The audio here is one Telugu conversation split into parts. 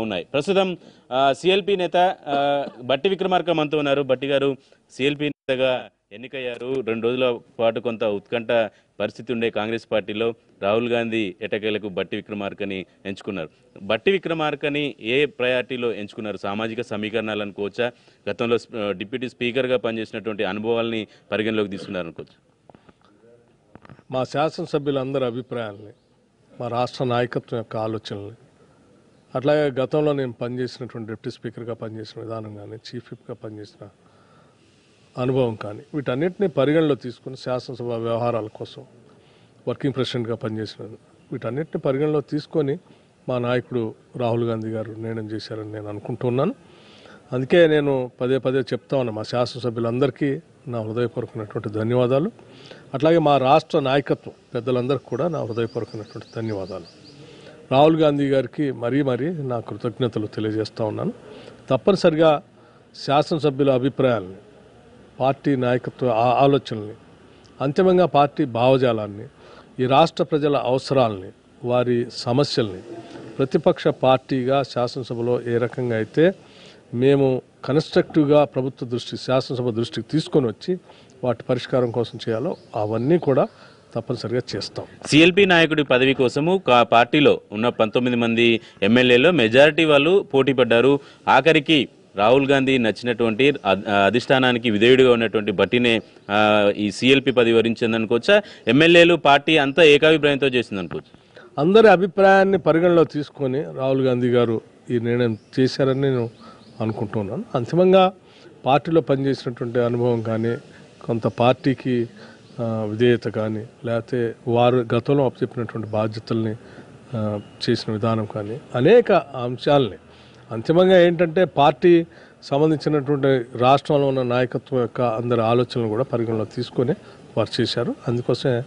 ఉన్నాయి. ప్రస్తుతం సిఎల్పి నేత బట్టి విక్రమార్క మనతో ఉన్నారు. బట్టి గారు సిఎల్పి నేతగా ఎన్నికయ్యారు. 2 రోజుల పాటు కొంత ఉత్కంఠ పరిస్థితి ఉండే కాంగ్రెస్ పార్టీలో రాహుల్ గాంధీ ఎటకేలకు బట్టి విక్రమార్కని ఎంచుకున్నారు. బట్టి విక్రమార్కని ఏ ప్రయారిటీలో ఎంచుకున్నారు? సామాజిక సమీకరణాలు అనుకోవచ్చా? గతంలో డిప్యూటీ స్పీకర్గా పనిచేసినటువంటి అనుభవాల్ని పరిగణలోకి తీసుకున్నారు అనుకోవచ్చు? మా శాసనసభ్యులందరి అభిప్రాయాలని, మా రాష్ట్ర నాయకత్వం యొక్క ఆలోచనల్ని, అట్లాగే గతంలో నేను పనిచేసినటువంటి డిప్యూటీ స్పీకర్గా పనిచేసిన విధానం కానీ, చీఫ్ విప్గా పనిచేసిన అనుభవం కానీ, వీటన్నిటిని పరిగణలో తీసుకుని శాసనసభ వ్యవహారాల కోసం వర్కింగ్ ప్రెసిడెంట్గా పనిచేసిన వీటన్నిటిని పరిగణలో తీసుకొని మా నాయకుడు రాహుల్ గాంధీ గారు నిర్ణయం చేశారని నేను అనుకుంటున్నాను. అందుకే నేను పదే పదే చెప్తా ఉన్నా, మా శాసనసభ్యులందరికీ నా హృదయపూర్వకమైనటువంటి ధన్యవాదాలు. అట్లాగే మా రాష్ట్ర నాయకత్వం పెద్దలందరికీ కూడా నా హృదయపూర్వకమైనటువంటి ధన్యవాదాలు. రాహుల్ గాంధీ గారికి మరీ నా కృతజ్ఞతలు తెలియజేస్తూ ఉన్నాను. తప్పనిసరిగా శాసనసభ్యుల అభిప్రాయాలని, పార్టీ నాయకత్వ ఆలోచనల్ని, అంతిమంగా పార్టీ భావజాలాన్ని, ఈ రాష్ట్ర ప్రజల అవసరాలని, వారి సమస్యల్ని ప్రతిపక్ష పార్టీగా శాసనసభలో ఏ రకంగా అయితే మేము కన్స్ట్రక్టివ్గా ప్రభుత్వ దృష్టి, శాసనసభ దృష్టికి తీసుకొని వచ్చి వాటి పరిష్కారం కోసం చేయాలో అవన్నీ కూడా తప్పనిసరిగా చేస్తాం. సిఎల్పి నాయకుడి పదవి కోసము పార్టీలో ఉన్న 19 మంది ఎమ్మెల్యేలో మెజారిటీ వాళ్ళు పోటీ పడ్డారు. ఆఖరికి రాహుల్ గాంధీ నచ్చినటువంటి అధిష్టానానికి విధేయుడిగా ఉన్నటువంటి బట్టినే ఈ సిఎల్పి పదవి వరించిందనుకోవచ్చా? ఎమ్మెల్యేలు పార్టీ అంతా ఏకాభిప్రాయంతో చేసిందనుకోవచ్చు? అందరి అభిప్రాయాన్ని పరిగణలో తీసుకొని రాహుల్ గాంధీ గారు ఈ నిర్ణయం చేశారని నేను అనుకుంటున్నాను. అంతిమంగా పార్టీలో పనిచేసినటువంటి అనుభవం కానీ, కొంత పార్టీకి విధేయత కానీ, లేకపోతే వారు గతంలో అప్పచెప్పినటువంటి బాధ్యతల్ని చేసిన విధానం కానీ, అనేక అంశాలని అంతిమంగా ఏంటంటే పార్టీ సంబంధించినటువంటి రాష్ట్రంలో ఉన్న నాయకత్వం యొక్క అందరి ఆలోచనలు కూడా పరిగణలో తీసుకొని వారు చేశారు. అందుకోసమే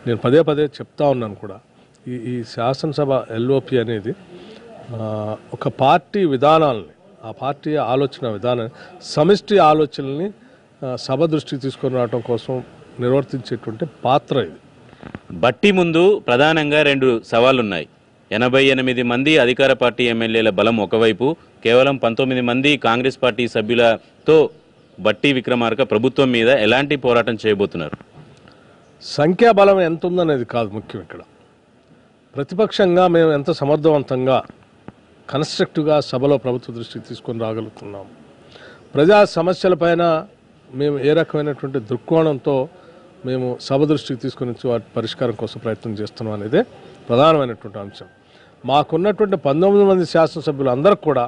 నేను పదే చెప్తా ఉన్నాను కూడా, ఈ శాసనసభ ఎల్ఓపి అనేది ఒక పార్టీ విధానాలని, ఆ పార్టీ ఆలోచన విధానం, సమిష్టి ఆలోచనల్ని సభ దృష్టికి తీసుకొని రావడం కోసం నిర్వర్తించేటువంటి పాత్ర ఇది. బట్టి ముందు ప్రధానంగా 2 సవాళ్లున్నాయి. 88 మంది అధికార పార్టీ ఎమ్మెల్యేల బలం ఒకవైపు, కేవలం 19 మంది కాంగ్రెస్ పార్టీ సభ్యులతో బట్టి విక్రమార్క ప్రభుత్వం మీద ఎలాంటి పోరాటం చేయబోతున్నారు? సంఖ్యాబలం ఎంత ఉందనేది కాదు ముఖ్యం. ఇక్కడ ప్రతిపక్షంగా మేము ఎంత సమర్థవంతంగా కన్స్ట్రక్టివ్గా సభలో ప్రభుత్వ దృష్టికి తీసుకొని రాగలుగుతున్నాం, ప్రజా సమస్యలపైన మేము ఏ రకమైనటువంటి దృక్కోణంతో మేము సభ దృష్టికి తీసుకొని వచ్చి వాటి పరిష్కారం కోసం ప్రయత్నం చేస్తున్నాం అనేదే ప్రధానమైనటువంటి అంశం. మాకున్నటువంటి 19 మంది శాసనసభ్యులు అందరూ కూడా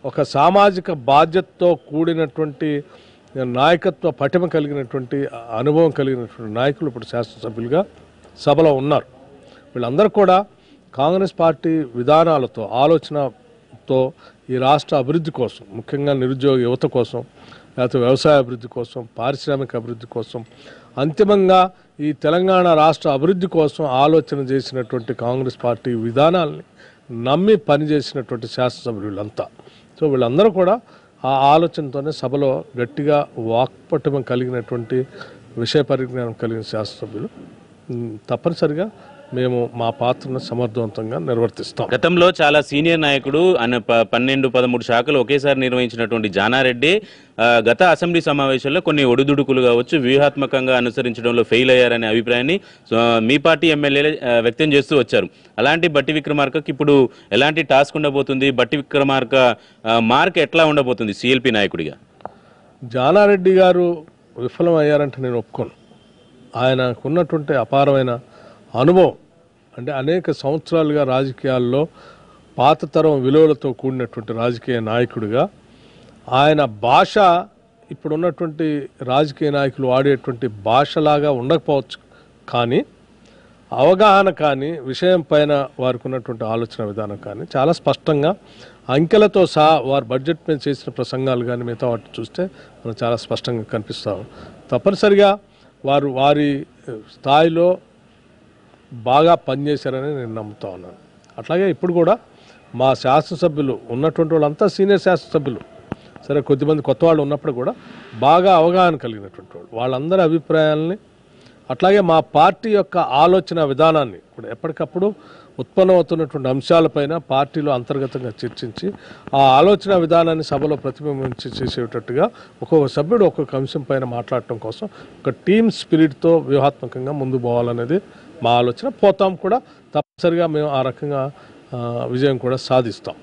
ఒక సామాజిక బాధ్యతతో కూడినటువంటి నాయకత్వ పటిమ కలిగినటువంటి అనుభవం కలిగినటువంటి నాయకులు ఇప్పుడు శాసనసభ్యులుగా సభలో ఉన్నారు. వీళ్ళందరూ కూడా కాంగ్రెస్ పార్టీ విధానాలతో, ఆలోచనతో ఈ రాష్ట్ర అభివృద్ధి కోసం, ముఖ్యంగా నిరుద్యోగ యువత కోసం, లేకపోతే వ్యవసాయ అభివృద్ధి కోసం, పారిశ్రామిక అభివృద్ధి కోసం, అంతిమంగా ఈ తెలంగాణ రాష్ట్ర అభివృద్ధి కోసం ఆలోచన చేసినటువంటి కాంగ్రెస్ పార్టీ విధానాల్ని నమ్మి పనిచేసినటువంటి శాసనసభ్యులంతా. సో వీళ్ళందరూ కూడా ఆ ఆలోచనతోనే సభలో గట్టిగా వాక్పటిమ కలిగినటువంటి విషయ పరిజ్ఞానం కలిగిన శాసనసభ్యులు. తప్పనిసరిగా మేము మా పాత్రను సమర్థవంతంగా నిర్వర్తిస్తాం. గతంలో చాలా సీనియర్ నాయకుడు 12-13 శాఖలు ఒకేసారి నిర్వహించినటువంటి జానారెడ్డి గత అసెంబ్లీ సమావేశంలో కొన్ని ఒడిదుడుకులు కావచ్చు, వ్యూహాత్మకంగా అనుసరించడంలో ఫెయిల్ అయ్యారనే అభిప్రాయాన్ని మీ పార్టీ ఎమ్మెల్యేలే వ్యక్తం చేస్తూ వచ్చారు. అలాంటి బట్టి విక్రమార్కకి ఇప్పుడు ఎలాంటి టాస్క్ ఉండబోతుంది? బట్టి విక్రమార్క మార్క్ ఎట్లా ఉండబోతుంది సిఎల్పి నాయకుడిగా? జానారెడ్డి గారు విఫలం అయ్యారంటే నేను ఒప్పుకోను. ఆయనకున్నటువంటి అపారమైన అనుభవం, అంటే అనేక సంవత్సరాలుగా రాజకీయాల్లో పాత తరం విలువలతో కూడినటువంటి రాజకీయ నాయకుడిగా, ఆయన భాష ఇప్పుడున్నటువంటి రాజకీయ నాయకులు వాడేటువంటి భాషలాగా ఉండకపోవచ్చు, కానీ అవగాహన కానీ, విషయం పైన వారికి ఉన్నటువంటి ఆలోచన విధానం కానీ చాలా స్పష్టంగా అంకెలతో సహా వారు బడ్జెట్ మీద చేసిన ప్రసంగాలు కానీ మిగతా వాటి చూస్తే మనకు చాలా స్పష్టంగా కనిపిస్తాం. తప్పనిసరిగా వారు వారి స్థాయిలో బాగా పనిచేశారని నేను నమ్ముతా ఉన్నాను. అట్లాగే ఇప్పుడు కూడా మా శాసనసభ్యులు ఉన్నటువంటి వాళ్ళంతా సీనియర్ శాసనసభ్యులు, సరే కొద్దిమంది కొత్త వాళ్ళు ఉన్నప్పుడు కూడా బాగా అవగాహన కలిగినటువంటి వాళ్ళు, వాళ్ళందరి అభిప్రాయాలని, అట్లాగే మా పార్టీ యొక్క ఆలోచన విధానాన్ని కూడా ఎప్పటికప్పుడు ఉత్పన్నమవుతున్నటువంటి అంశాలపైన పార్టీలో అంతర్గతంగా చర్చించి ఆ ఆలోచన విధానాన్ని సభలో ప్రతిబింబించి చేసేటట్టుగా ఒక్కొక్క సభ్యుడు ఒక్కొక్క అంశం పైన మాట్లాడటం కోసం ఒక టీమ్ స్పిరిట్తో వ్యూహాత్మకంగా ముందు పోవాలనేది మా ఆలోచన. పోతాం కూడా, తప్పనిసరిగా మేము ఆ రకంగా విజయం కూడా సాధిస్తాం.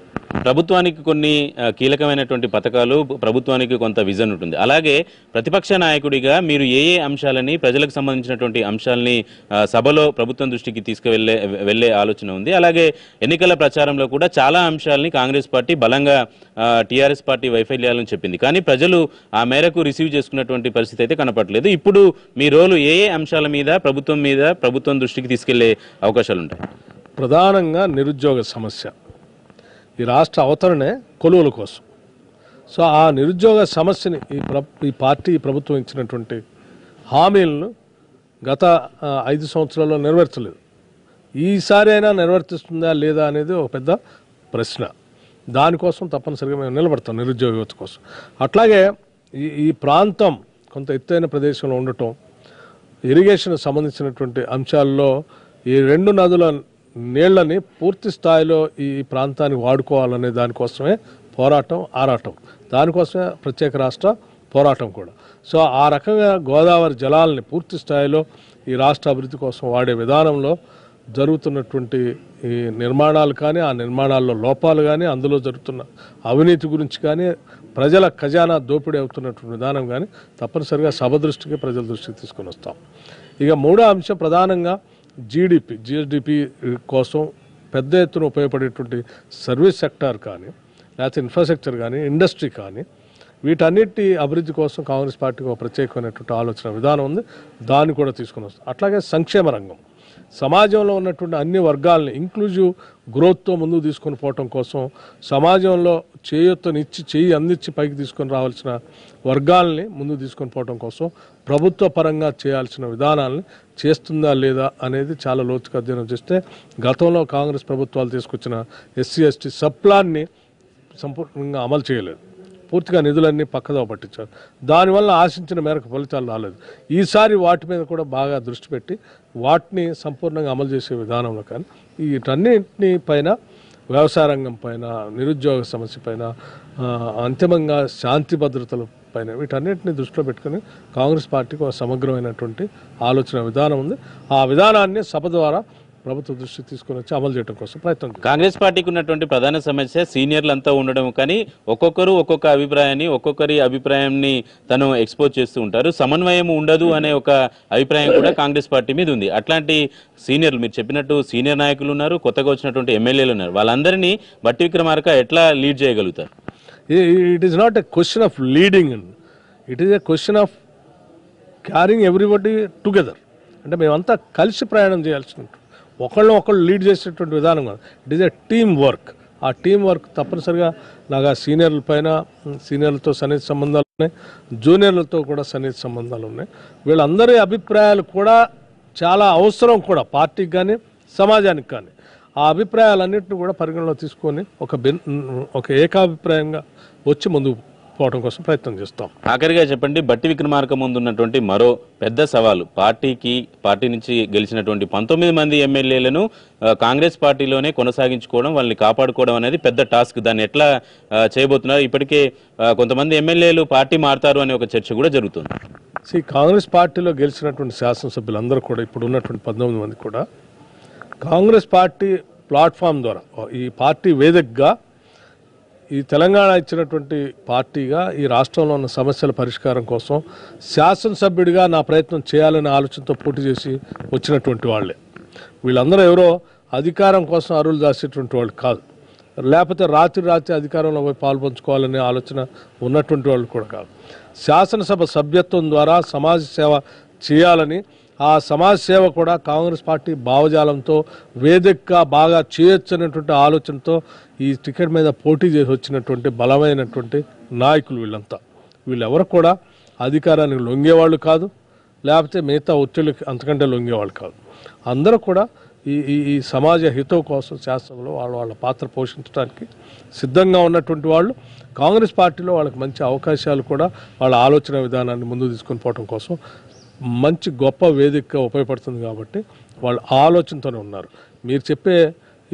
ప్రభుత్వానికి కొన్ని కీలకమైనటువంటి పథకాలు, ప్రభుత్వానికి కొంత విజన్ ఉంటుంది. అలాగే ప్రతిపక్ష నాయకుడిగా మీరు ఏ అంశాలని, ప్రజలకు సంబంధించినటువంటి అంశాలని సభలో ప్రభుత్వం దృష్టికి తీసుకువెళ్ళే ఆలోచన ఉంది. అలాగే ఎన్నికల ప్రచారంలో కూడా చాలా అంశాలని కాంగ్రెస్ పార్టీ బలంగా టీఆర్ఎస్ పార్టీ వైఫల్యాలను చెప్పింది. కానీ ప్రజలు ఆ మేరకు రిసీవ్ చేసుకున్నటువంటి పరిస్థితి అయితే కనపడలేదు. ఇప్పుడు మీ రోలు ఏ అంశాల మీద ప్రభుత్వం దృష్టికి తీసుకెళ్లే అవకాశాలు ఉంటాయి? ప్రధానంగా నిరుద్యోగ సమస్య, ఈ రాష్ట్ర అవతరణే కొలువుల కోసం. సో ఆ నిరుద్యోగ సమస్యని ఈ పార్టీ ప్రభుత్వం ఇచ్చినటువంటి హామీలను గత 5 సంవత్సరాల్లో నెరవేర్చలేదు. ఈసారి అయినా నెరవేర్తిస్తుందా లేదా అనేది ఒక పెద్ద ప్రశ్న. దానికోసం తప్పనిసరిగా మేము నిలబడతాం, నిరుద్యోగ యువత కోసం. అట్లాగే ఈ ప్రాంతం కొంత ఎత్తైన ప్రదేశంలో ఉండటం, ఇరిగేషన్ సంబంధించినటువంటి అంశాల్లో ఈ 2 నదుల నీళ్లని పూర్తి స్థాయిలో ఈ ప్రాంతానికి వాడుకోవాలనే దానికోసమే పోరాటం, ఆరాటం. దానికోసమే ప్రత్యేక రాష్ట్ర పోరాటం కూడా. సో ఆ రకంగా గోదావరి జలాలని పూర్తి స్థాయిలో ఈ రాష్ట్ర అభివృద్ధి కోసం వాడే విధానంలో జరుగుతున్నటువంటి ఈ నిర్మాణాలు కానీ, ఆ నిర్మాణాల్లో లోపాలు కానీ, అందులో జరుగుతున్న అవినీతి గురించి కానీ, ప్రజల ఖజానా దోపిడీ అవుతున్నటువంటి విధానం కానీ తప్పనిసరిగా సభ దృష్టికి, ప్రజల దృష్టికి తీసుకొని వస్తాం. ఇక మూడో అంశం ప్రధానంగా జిఎస్డిపి కోసం పెద్ద ఎత్తున ఉపయోగపడేటువంటి సర్వీస్ సెక్టార్ కానీ, లేకపోతే ఇన్ఫ్రాస్ట్రక్చర్ కానీ, ఇండస్ట్రీ కానీ, వీటన్నిటి అభివృద్ధి కోసం కాంగ్రెస్ పార్టీకి ఒక ప్రత్యేకమైనటువంటి ఆలోచన విధానం ఉంది. దాన్ని కూడా తీసుకుని వస్తాం. అట్లాగే సంక్షేమ రంగం, సమాజంలో ఉన్నటువంటి అన్ని వర్గాలని ఇంక్లూజివ్ గ్రోత్తో ముందుకు తీసుకొని పోవటం కోసం, సమాజంలో చెయ్యి అందించి పైకి తీసుకొని రావాల్సిన వర్గాలని ముందుకు తీసుకొని పోవటం కోసం ప్రభుత్వ పరంగా చేయాల్సిన విధానాలని చేస్తుందా లేదా అనేది చాలా లోతుగా అధ్యయనం చేస్తే, గతంలో కాంగ్రెస్ ప్రభుత్వాలు తీసుకొచ్చిన SC/ST సబ్ ప్లాన్ని సంపూర్ణంగా అమలు చేయలేదు. పూర్తిగా నిధులన్నీ పక్కదో పట్టించారు. దానివల్ల ఆశించిన మేరకు ఫలితాలు రాలేదు. ఈసారి వాటి మీద కూడా బాగా దృష్టి పెట్టి వాటిని సంపూర్ణంగా అమలు చేసే విధానంలో కానీ, వీటన్నింటినీ పైన, వ్యవసాయ రంగం పైన, నిరుద్యోగ సమస్య పైన, అంతిమంగా శాంతి భద్రతల పైన, వీటన్నిటిని దృష్టిలో పెట్టుకుని కాంగ్రెస్ పార్టీకి ఒక సమగ్రమైనటువంటి ఆలోచన విధానం ఉంది. ఆ విధానాన్ని సభ ద్వారా ప్రభుత్వ దృష్టికి తీసుకొని వచ్చి అమలు చేయడం కోసం ప్రయత్నం. కాంగ్రెస్ పార్టీకి ఉన్నటువంటి ప్రధాన సమస్య సీనియర్లంతా ఉండడం. కానీ ఒక్కొక్కరు ఒక్కొక్క అభిప్రాయాన్ని, ఒక్కొక్కరి అభిప్రాయాన్ని తను ఎక్స్పోజ్ చేస్తూ ఉంటారు. సమన్వయం ఉండదు అనే ఒక అభిప్రాయం కూడా కాంగ్రెస్ పార్టీ మీద ఉంది. అట్లాంటి సీనియర్లు, మీరు చెప్పినట్టు సీనియర్ నాయకులు ఉన్నారు, కొత్తగా వచ్చినటువంటి ఎమ్మెల్యేలు ఉన్నారు. వాళ్ళందరినీ బట్టి విక్రమార్క ఎట్లా లీడ్ చేయగలుగుతారు? It is not a question of leading, it is a question of carrying everybody together. అంటే మేమంతా కలిసి ప్రయాణం చేయాల్సి ఉంటుంది. ఒకళ్ళు లీడ్ చేసేటువంటి విధానం కాదు. It is a team work. ఆ టీం వర్క్ తప్పనిసరిగా నాకు ఆ సీనియర్ల పైన, సీనియర్లతో సన్నిహిత సంబంధాలు ఉన్నాయి, జూనియర్లతో కూడా సన్నిహిత సంబంధాలు ఉన్నాయి. వీళ్ళందరి అభిప్రాయాలు కూడా చాలా అవసరం కూడా పార్టీకి కానీ, సమాజానికి కానీ. ఆ అభిప్రాయాలన్నింటినీ కూడా పరిగణలో తీసుకొని ఒక ఏకాభిప్రాయంగా వచ్చి ముందుకు పోవడం కోసం ప్రయత్నం చేస్తాం. ఆఖరిగా చెప్పండి, బట్టి విక్రమార్క ముందు ఉన్నటువంటి మరో పెద్ద సవాలు, పార్టీ నుంచి గెలిచినటువంటి 19 మంది ఎమ్మెల్యేలను కాంగ్రెస్ పార్టీలోనే కొనసాగించుకోవడం, వాళ్ళని కాపాడుకోవడం అనేది పెద్ద టాస్క్. దాన్ని ఎట్లా చేయబోతున్నారు? ఇప్పటికే కొంతమంది ఎమ్మెల్యేలు పార్టీ మారుతారు అనే ఒక చర్చ కూడా జరుగుతుంది. కాంగ్రెస్ పార్టీలో గెలిచినటువంటి శాసనసభ్యులందరూ కూడా, ఇప్పుడు ఉన్నటువంటి 19 మంది కూడా కాంగ్రెస్ పార్టీ ప్లాట్ఫామ్ ద్వారా, ఈ పార్టీ వేదికగా, ఈ తెలంగాణ ఇచ్చినటువంటి పార్టీగా ఈ రాష్ట్రంలో ఉన్న సమస్యల పరిష్కారం కోసం శాసనసభ్యుడిగా నా ప్రయత్నం చేయాలనే ఆలోచనతో పోటీ చేసి వచ్చినటువంటి వాళ్ళే. వీళ్ళందరూ ఎవరో అధికారం కోసం అరువులు దాచేటువంటి వాళ్ళు కాదు, లేకపోతే రాత్రి అధికారంలో పోయి పాల్పంచుకోవాలనే ఆలోచన ఉన్నటువంటి వాళ్ళు కూడా కాదు. శాసనసభ సభ్యత్వం ద్వారా సమాజ సేవ చేయాలని, ఆ సమాజ సేవ కూడా కాంగ్రెస్ పార్టీ భావజాలంతో వేదికగా బాగా చేయొచ్చు అనేటువంటి ఆలోచనతో ఈ టికెట్ మీద పోటీ చేసి వచ్చినటువంటి బలమైనటువంటి నాయకులు వీళ్ళంతా. వీళ్ళెవరు కూడా అధికారానికి లొంగేవాళ్ళు కాదు, లేకపోతే మిగతా ఒత్తిళ్ళకి అంతకంటే లొంగేవాళ్ళు కాదు. అందరూ కూడా ఈ సమాజ హితం కోసం శాస్త్రంలో వాళ్ళ పాత్ర పోషించడానికి సిద్ధంగా ఉన్నటువంటి వాళ్ళు. కాంగ్రెస్ పార్టీలో వాళ్ళకి మంచి అవకాశాలు కూడా, వాళ్ళ ఆలోచన విధానాన్ని ముందుకు తీసుకొని పోవడం కోసం మంచి గొప్ప వేదికగా ఉపయోగపడుతుంది. కాబట్టి వాళ్ళు ఆలోచనతోనే ఉన్నారు. మీరు చెప్పే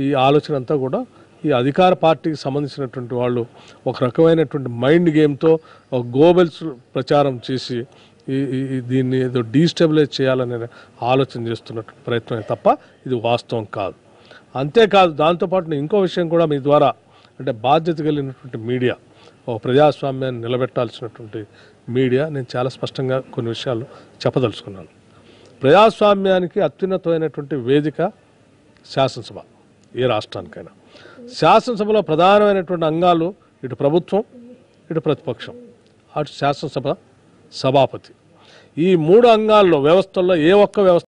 ఈ ఆలోచన అంతా కూడా ఈ అధికార పార్టీకి సంబంధించినటువంటి వాళ్ళు ఒక రకమైనటువంటి మైండ్ గేమ్తో ఒక గోబెల్స్ ప్రచారం చేసి దీన్ని ఏదో డీస్టెబిలైజ్ చేయాలనే ఆలోచన చేస్తున్నటువంటి ప్రయత్నమే తప్ప ఇది వాస్తవం కాదు. అంతేకాదు, దాంతోపాటు నేను ఇంకో విషయం కూడా మీ ద్వారా, అంటే బాధ్యత కలిగినటువంటి మీడియా, ఒక ప్రజాస్వామ్యాన్ని నిలబెట్టాల్సినటువంటి మీడియా, నేను చాలా స్పష్టంగా కొన్ని విషయాలు చెప్పదలుచుకున్నాను. ప్రజాస్వామ్యానికి అత్యున్నతమైనటువంటి వేదిక శాసనసభ, ఏ రాష్ట్రానికైనా. శాసనసభలో ప్రధానమైనటువంటి అంగాలు ఇటు ప్రభుత్వం, ఇటు ప్రతిపక్షం, అటు శాసనసభ సభాపతి. ఈ 3 అంగాల్లో వ్యవస్థల్లో ఏ ఒక్క వ్యవస్థ